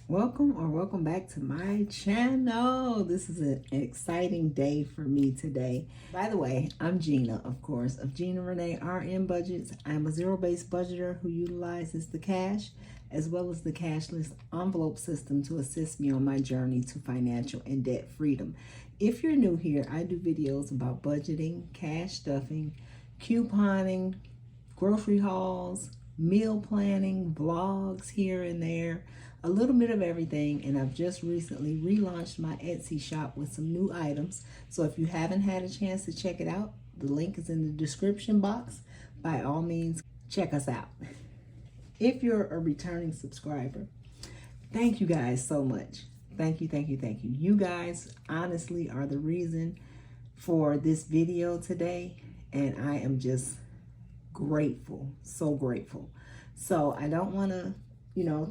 Welcome back to my channel. This is an exciting day for me today. By the way, I'm Gina, of course, of Gina RN Budgets. I'm a zero-based budgeter who utilizes the cash as well as the cashless envelope system to assist me on my journey to financial and debt freedom. If you're new here, I do videos about budgeting, cash stuffing, couponing, grocery hauls, meal planning, vlogs here and there, a little bit of everything. And I've just recently relaunched my Etsy shop with some new items. So if you haven't had a chance to check it out, the link is in the description box. By all means, check us out. If you're a returning subscriber, thank you guys so much. Thank you. You guys honestly are the reason for this video today, and I am just grateful, so grateful. So I don't want to,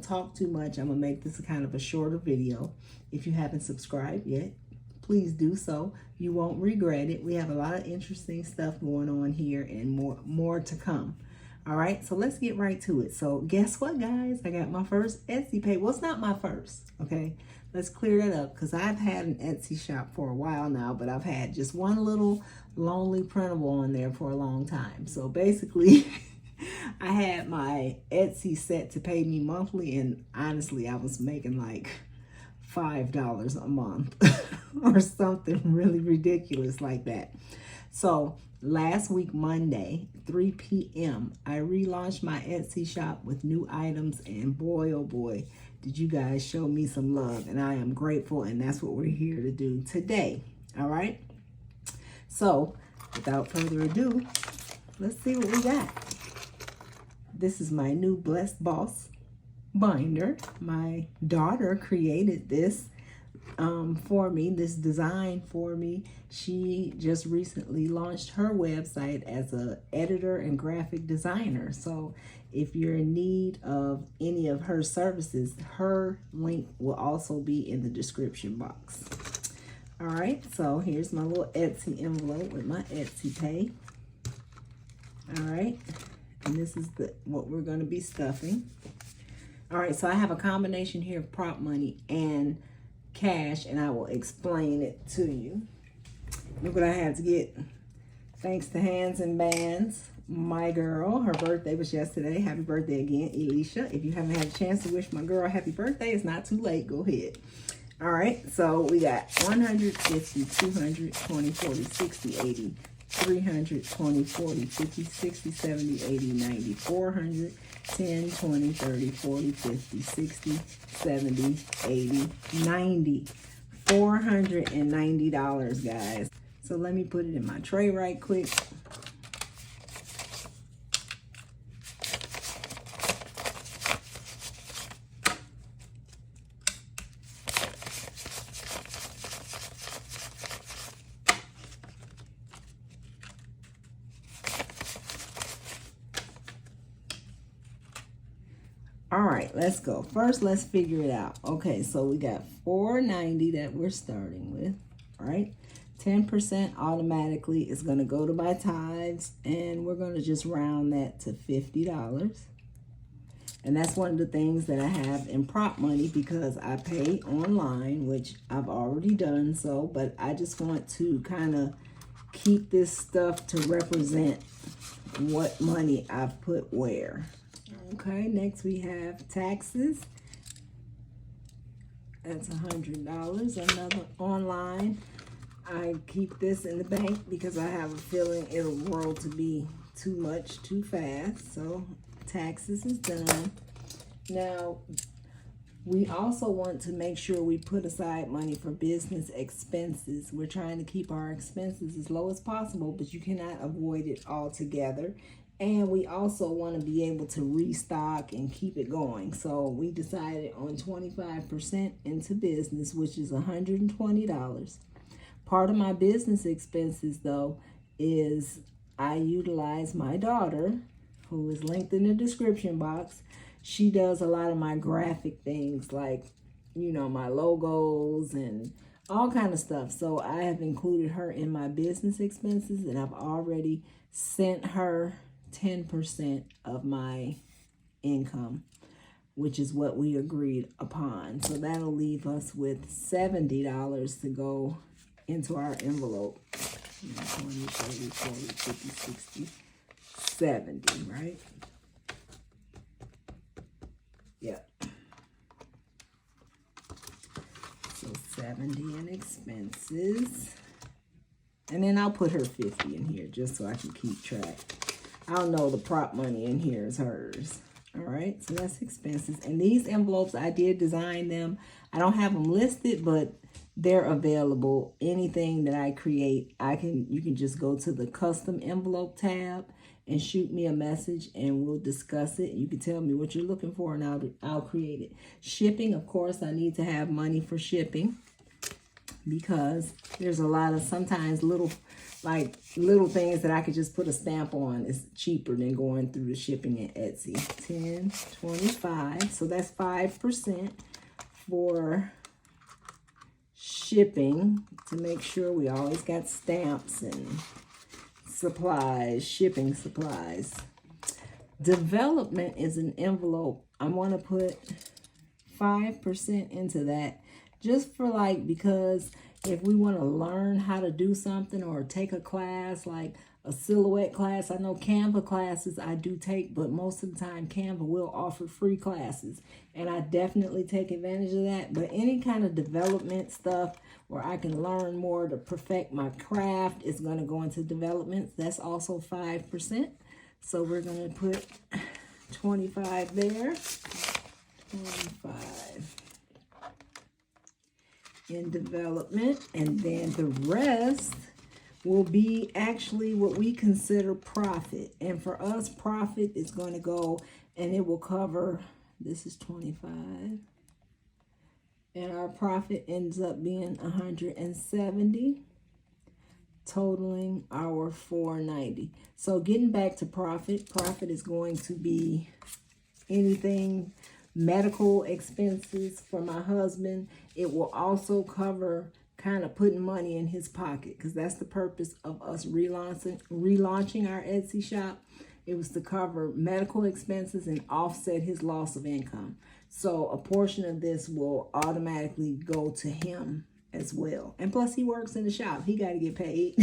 talk too much. I'm gonna make this a kind of a shorter video. If you haven't subscribed yet, please do so. You won't regret it. We have a lot of interesting stuff going on here and more to come. All right, so let's get right to it. So guess what, guys? I got my first Etsy page. Well, it's not my first, okay? Let's clear that up, because I've had an Etsy shop for a while now, but I've had just one little lonely printable on there for a long time. So basically, I had my Etsy set to pay me monthly, and honestly, I was making like $5 a month or something really ridiculous like that. So last week, Monday, 3 p.m., I relaunched my Etsy shop with new items, and boy, oh boy, did you guys show me some love, and I am grateful, and that's what we're here to do today, all right? So without further ado, let's see what we got. This is my new Blessed Boss binder. My daughter created this for me, this design for me. She just recently launched her website as an editor and graphic designer. So if you're in need of any of her services, her link will also be in the description box. All right, so here's my little Etsy envelope with my Etsy pay. All right, and this is what we're going to be stuffing. All right, so I have a combination here of prop money and cash, and I will explain it to you. Look what I had to get. Thanks to Hands and Bands, my girl. Her birthday was yesterday. Happy birthday again, Elisha. If you haven't had a chance to wish my girl happy birthday, it's not too late. Go ahead. All right, so we got 100, 50, 200, 20, 40, 60, 80, 300, 20, 40, 50, 60, 70, 80, 90, 400, 10, 20, 30, 40, 50, 60, 70, 80, 90. $490, guys. So let me put it in my tray right quick. All right, let's go. First, let's figure it out. Okay, so we got $490 that we're starting with, right? 10% automatically is going to go to my tithes, and we're going to just round that to $50. And that's one of the things that I have in prop money, because I pay online, which I've already done so, but I just want to kind of keep this stuff to represent what money I've put where. Okay, next we have taxes. That's $100. Another online. I keep this in the bank because I have a feeling it'll grow to be too much too fast. So taxes is done. Now, we also want to make sure we put aside money for business expenses. We're trying to keep our expenses as low as possible, but you cannot avoid it altogether. And we also want to be able to restock and keep it going. So we decided on 25% into business, which is $120. Part of my business expenses, though, is I utilize my daughter, who is linked in the description box. She does a lot of my graphic things, like, my logos and all kind of stuff. So I have included her in my business expenses, and I've already sent her 10% of my income. which is what we agreed upon. So that'll leave us with $70 to go into our envelope. 20, 30, 40, 50, 60, 70, right? Yep. So 70 in expenses. And then I'll put her 50 in here just so I can keep track. I'll know the prop money in here is hers. All right, so that's expenses. And these envelopes, I did design them. I don't have them listed, but they're available. Anything that I create, you can just go to the custom envelope tab and shoot me a message and we'll discuss it. You can tell me what you're looking for and I'll create it. Shipping, of course, I need to have money for shipping because there's a lot of sometimes little things that I could just put a stamp on. It's cheaper than going through the shipping at Etsy. 10, 25. So that's 5% for shipping to make sure we always got stamps and supplies, shipping supplies. Development is an envelope. I want to put 5% into that just for because if we want to learn how to do something or take a class like a silhouette class. I know Canva classes I do take, but most of the time Canva will offer free classes. And I definitely take advantage of that. But any kind of development stuff where I can learn more to perfect my craft is going to go into development. That's also 5%. So we're going to put 25 there. 25 in development. And then the rest will be actually what we consider profit. And for us, profit is going to go and it will cover, this is 25. And our profit ends up being 170, totaling our 490. So getting back to profit, profit is going to be anything medical expenses for my husband. It will also cover kind of putting money in his pocket, because that's the purpose of us relaunching our Etsy shop. It was to cover medical expenses and offset his loss of income. So a portion of this will automatically go to him as well. And plus he works in the shop. He got to get paid.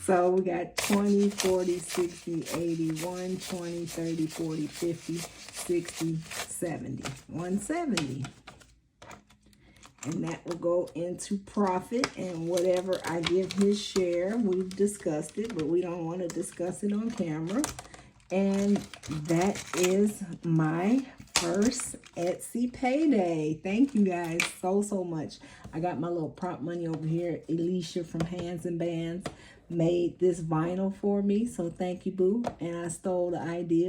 So we got 20, 40, 60, 80, 120, 30, 40, 50, 60, 70. 170. And that will go into profit, and whatever I give his share, we've discussed it, but we don't want to discuss it on camera. And that is my first Etsy payday. Thank you guys so much. I got my little prop money over here. Alicia from Hands and Bands made this vinyl for me, so thank you, boo. And I stole the idea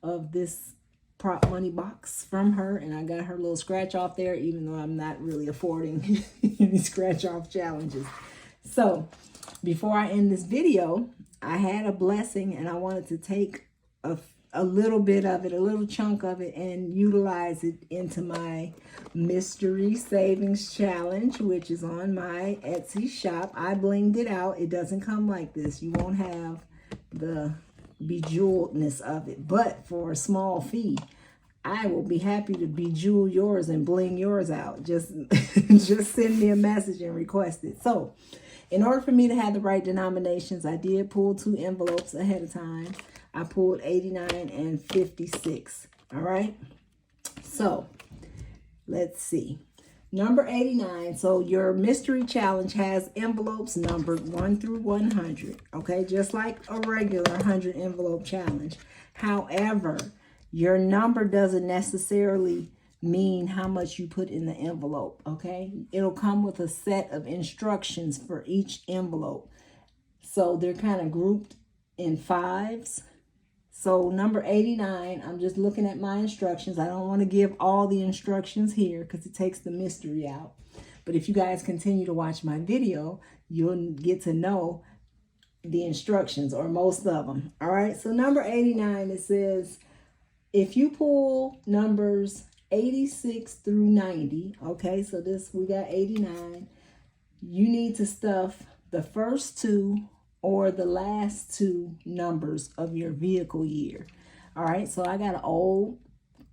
of this prop money box from her, and I got her little scratch off there, even though I'm not really affording any scratch off challenges. So before I end this video, I had a blessing and I wanted to take a little bit of it, a little chunk of it, and utilize it into my mystery savings challenge, which is on my Etsy shop. I blinged it out. It doesn't come like this. You won't have the bejeweledness of it, but for a small fee, I will be happy to bejewel yours and bling yours out. Just send me a message and request it. So in order for me to have the right denominations, I did pull 2 envelopes ahead of time. I pulled 89 and 56. All right. So let's see. Number 89. So your mystery challenge has envelopes numbered 1 through 100. Okay. Just like a regular 100 envelope challenge. However, your number doesn't necessarily mean how much you put in the envelope. Okay. It'll come with a set of instructions for each envelope. So they're kind of grouped in 5s. So number 89, I'm just looking at my instructions. I don't want to give all the instructions here because it takes the mystery out. But if you guys continue to watch my video, you'll get to know the instructions, or most of them. All right. So number 89, it says, if you pull numbers 86 through 90, okay, so we got 89, you need to stuff the first 2 or the last 2 numbers of your vehicle year. All right, so I got an old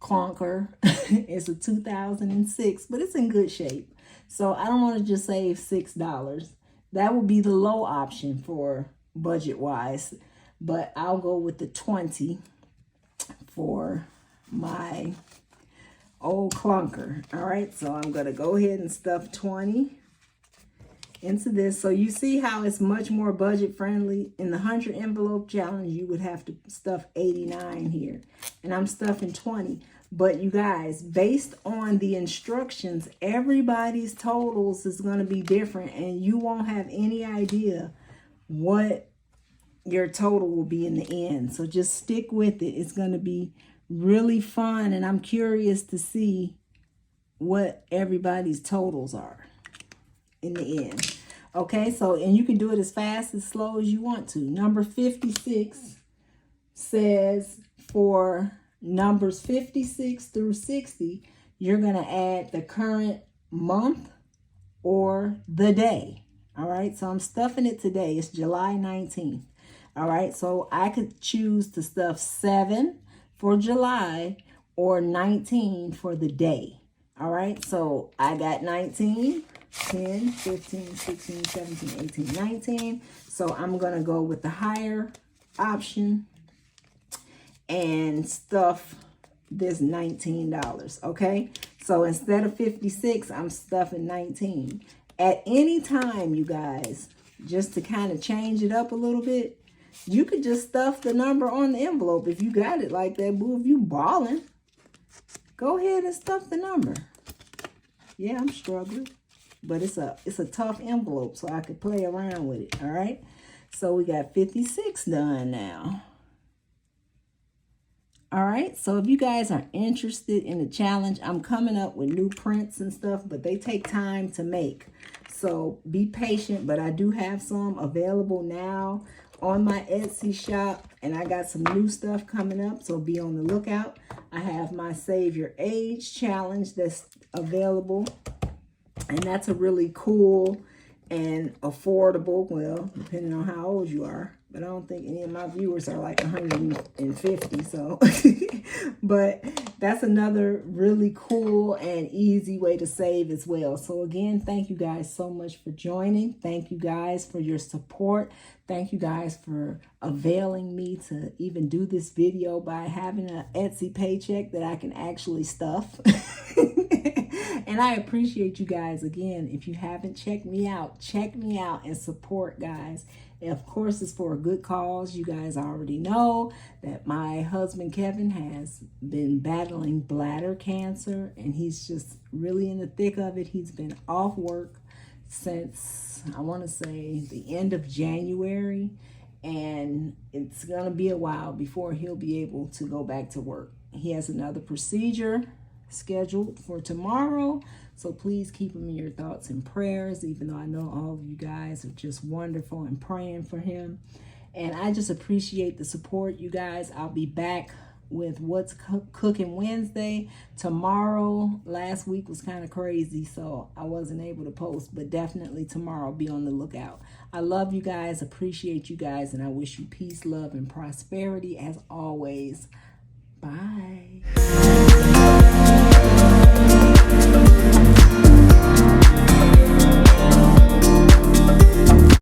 clunker. It's a 2006, but it's in good shape. So I don't want to just save $6. That would be the low option for budget wise, but I'll go with the 20 for my old clunker. All right, so I'm going to go ahead and stuff 20 into this. So you see how it's much more budget friendly. In the 100 envelope challenge, you would have to stuff 89 here, and I'm stuffing 20. But you guys, based on the instructions, everybody's totals is going to be different, and you won't have any idea what your total will be in the end. So just stick with it. It's going to be really fun, and I'm curious to see what everybody's totals are in the end. Okay, so, and you can do it as fast, as slow as you want to. Number 56 says for numbers 56 through 60, you're going to add the current month or the day. All right, so I'm stuffing it today. It's July 19th. All right, so I could choose to stuff 7 for July or 19 for the day. All right, so I got 19, 10, 15, 16, 17, 18, 19. So I'm going to go with the higher option and stuff this $19, okay? So instead of 56, I'm stuffing 19. At any time, you guys, just to kind of change it up a little bit, you could just stuff the number on the envelope. If you got it like that, boo, if you balling, go ahead and stuff the number. Yeah, I'm struggling, but it's a tough envelope, so I could play around with it, all right? So we got 56 done now. All right, so if you guys are interested in the challenge, I'm coming up with new prints and stuff, but they take time to make. So be patient, but I do have some available now on my Etsy shop, and I got some new stuff coming up, so be on the lookout. I have my Save Your Age challenge that's available, and that's a really cool and affordable, well, depending on how old you are, but I don't think any of my viewers are like 150, so but that's another really cool and easy way to save as well. So again, thank you guys so much for joining. Thank you guys for your support. Thank you guys for availing me to even do this video by having an Etsy paycheck that I can actually stuff. And I appreciate you guys. Again, if you haven't check me out and support, guys. And of course, it's for a good cause. You guys already know that my husband, Kevin, has been battling bladder cancer, and he's just really in the thick of it. He's been off work since, I want to say, the end of January, and it's going to be a while before he'll be able to go back to work. He has another procedure scheduled for tomorrow, so please keep him in your thoughts and prayers, even though I know all of you guys are just wonderful and praying for him. And I just appreciate the support, you guys. I'll be back with What's Cooking Wednesday tomorrow. Last week was kind of crazy, so I wasn't able to post, but definitely tomorrow, be on the lookout. I love you guys, appreciate you guys, and I wish you peace, love, and prosperity as always. Bye.